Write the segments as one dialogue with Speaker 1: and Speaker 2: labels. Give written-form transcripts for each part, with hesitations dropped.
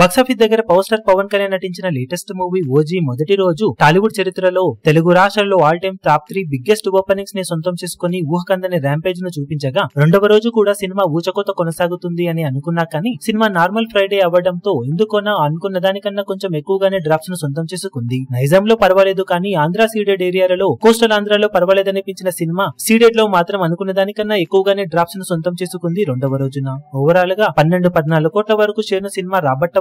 Speaker 1: Box office దగ్గర power star Pawan Kalyan నటించిన latest movie OG మొదటి రోజు టాలీవుడ్ చరిత్రలో తెలుగు రాష్ట్రాల్లో all time top 3 biggest openings ని సొంతం చేసుకుని ఊహకందని ర్యాంపేజ్ ను చూపించగా రెండవ రోజు కూడా సినిమా ఊచకోత కొనసాగుతుంది అని అనుకున్నా కానీ సినిమా నార్మల్ ఫ్రైడే అవ్వడంతో ఎందుకోనా అనుకున్న దానికన్నా కొంచెం ఎక్కువగానే డ్రాప్స్ ను సొంతం చేసుకుంది. నైజాంలో పర్వాలేదు కానీ ఆంధ్ర సీడెడ్ ఏరియాలలో కోస్టల్ ఆంధ్రాలో పర్వాలేదనిపించిన సినిమా సీడెడ్ లో మాత్రం అనుకున్న దానికన్నా ఎక్కువగానే డ్రాప్స్ ను సొంతం చేసుకుంది రెండవ రోజున. ఓవరాల్ గా 12-14 కోట్ల వరకు షేర్ ను సినిమా రాబట్టవచ్చు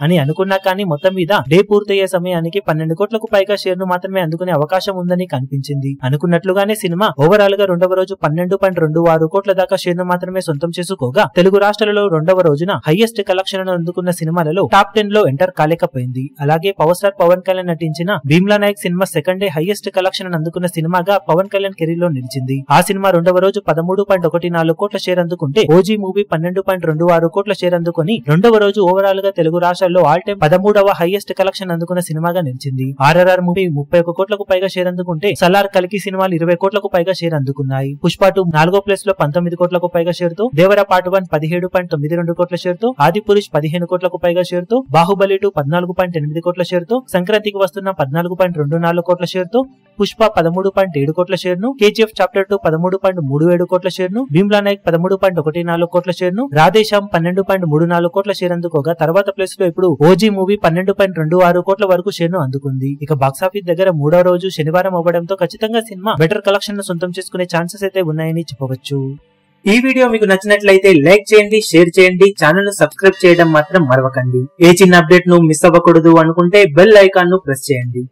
Speaker 1: అని అనుకున్నా కానీ మొత్తం మీద డే పూర్తయ్యే సమయానికి 12 కోట్లకు పైగా షేర్ ను మాత్రమే అందుకునే అవకాశం ఉందని కనిపించింది. అనుకున్నట్లుగానే సినిమా ఓవరాల్ గా రెండవ రోజు 12.26 కోట్ల దాకా షేర్ ను మాత్రమే సొంతం చేసుకోగా తెలుగు రాష్ట్రాలలో రెండవ రోజున హైయెస్ట్ కలెక్షన్ అందుకున్న సినిమాలలో టాప్ 10 లో ఎంటర్ కాలేకపోయింది. అలాగే పవర్ స్టార్ పవన్ కళ్యాణ్ నటించిన భీమ్లా నాయక్ సినిమా సెకండ్ డే హైయెస్ట్ కలెక్షన్ అందుకున్న సినిమాగా పవన్ కళ్యాణ్ కెరీర్ లో నిలిచింది. ఆ సినిమా రెండవ రోజు 13.14 కోట్ల షేర్ అందుకుంటే ఓజీ మూవీ 12.26 కోట్ల షేర్ అందుకుని రెండవ రోజు ఓవరాల్ గా తెలుగు రాష్ట్రాల్లో ఆల్ టైమ్ 13వ హైయెస్ట్ కలెక్షన్ అందుకున్న సినిమాగా నిలిచింది. RRR మూవీ 31 కోట్లకు పైగా షేర్ అందుకుంటే సలార్ కల్కి సినిమాలు 20 కోట్లకు పైగా షేర్ అందుకున్నాయి. పుష్ప 2 4వ ప్లేస్ లో 19 కోట్లకు పైగా షేర్ తో, దేవర పార్ట్ 1 17.92 కోట్ల షేర్ తో, ఆది పురుష్ 15 కోట్లకు పైగా షేర్ తో, బాహుబలి 2 14.8 కోట్ల షేర్ తో, సంక్రాంతికి వస్తున్న 14.24 కోట్ల షేర్ తో, పుష్ప 13.7 కోట్ల షేర్ ను, KGF చాప్టర్ 2 13.37 కోట్ల షేర్ ను, భీమ్లా నాయక్ 13.14 కోట్ల షేర్ ను, రాధేశ్యామ్ 12.34 కోట్ల షేర్ అందుకోగా తర్వాత ప్లేస్ లో ఇప్పుడు ఓజీ మూవీ 12.26 కోట్ల వరకు షేర్ ను అందుకుంది. ఇక బాక్సాఫీస్ దగ్గర మూడో రోజు శనివారం అవ్వడంతో ఖచ్చితంగా సినిమా బెటర్ కలెక్షన్ ను సొంతం చేసుకునే ఛాన్సెస్ అయితే ఉన్నాయని చెప్పవచ్చు. ఈ వీడియో మీకు నచ్చినట్లయితే లైక్ చేయండి, షేర్ చేయండి, ఛానల్ ను సబ్స్క్రైబ్ చేయడం మాత్రం మరవకండి. ఏ చిన్న అప్డేట్ ను మిస్ అవ్వకూడదు అనుకుంటే బెల్ ఐకాన్ ను ప్రెస్ చేయండి.